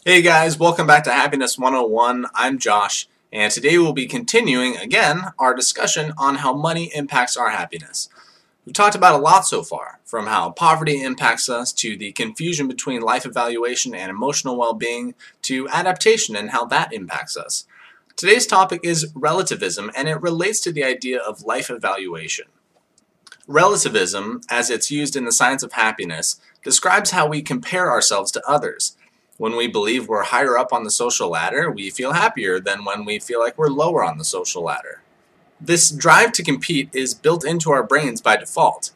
Hey guys, welcome back to Happiness 101. I'm Josh, and today we'll be continuing again our discussion on how money impacts our happiness. We've talked about a lot so far, from how poverty impacts us to the confusion between life evaluation and emotional well-being to adaptation and how that impacts us. Today's topic is relativism, and it relates to the idea of life evaluation. Relativism, as it's used in the science of happiness, describes how we compare ourselves to others. When we believe we're higher up on the social ladder, we feel happier than when we feel like we're lower on the social ladder. This drive to compete is built into our brains by default.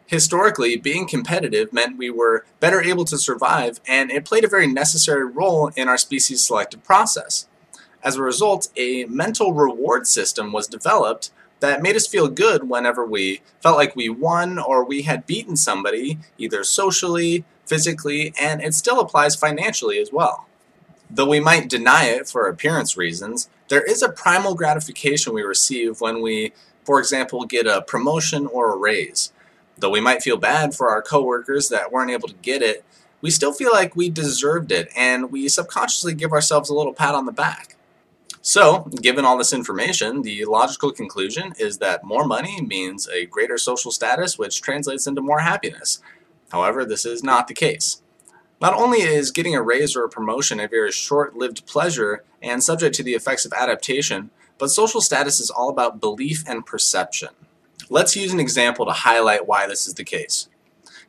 Historically, being competitive meant we were better able to survive, and it played a very necessary role in our species' selective process. As a result, a mental reward system was developed that made us feel good whenever we felt like we won or we had beaten somebody, either socially, physically, and it still applies financially as well. Though we might deny it for appearance reasons, there is a primal gratification we receive when we, for example, get a promotion or a raise. Though we might feel bad for our coworkers that weren't able to get it, we still feel like we deserved it, and we subconsciously give ourselves a little pat on the back. So, given all this information, the logical conclusion is that more money means a greater social status, which translates into more happiness. However, this is not the case. Not only is getting a raise or a promotion a very short-lived pleasure and subject to the effects of adaptation, but social status is all about belief and perception. Let's use an example to highlight why this is the case.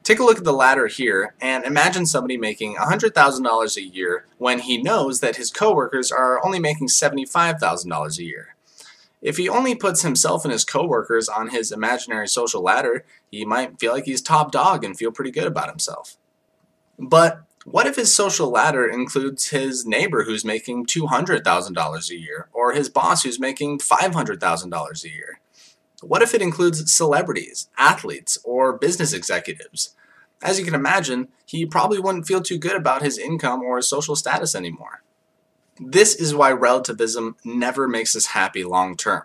Take a look at the ladder here and imagine somebody making $100,000 a year when he knows that his coworkers are only making $75,000 a year. If he only puts himself and his coworkers on his imaginary social ladder, he might feel like he's top dog and feel pretty good about himself. But what if his social ladder includes his neighbor who's making $200,000 a year, or his boss who's making $500,000 a year? What if it includes celebrities, athletes, or business executives? As you can imagine, he probably wouldn't feel too good about his income or his social status anymore. This is why relativism never makes us happy long term.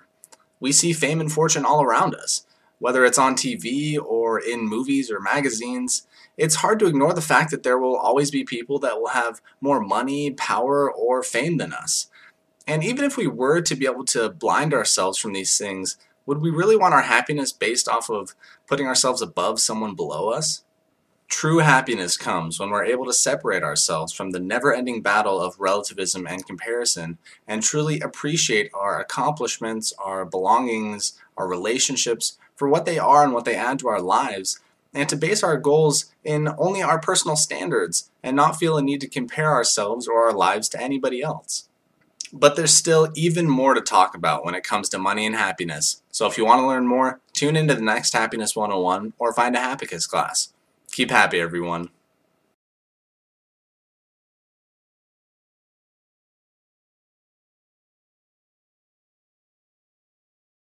We see fame and fortune all around us. Whether it's on TV or in movies or magazines, it's hard to ignore the fact that there will always be people that will have more money, power, or fame than us. And even if we were to be able to blind ourselves from these things, would we really want our happiness based off of putting ourselves above someone below us? True happiness comes when we're able to separate ourselves from the never-ending battle of relativism and comparison and truly appreciate our accomplishments, our belongings, our relationships for what they are and what they add to our lives, and to base our goals in only our personal standards and not feel a need to compare ourselves or our lives to anybody else. But there's still even more to talk about when it comes to money and happiness. So if you want to learn more, tune into the next Happiness 101 or find a Hapacus class. Keep happy, everyone.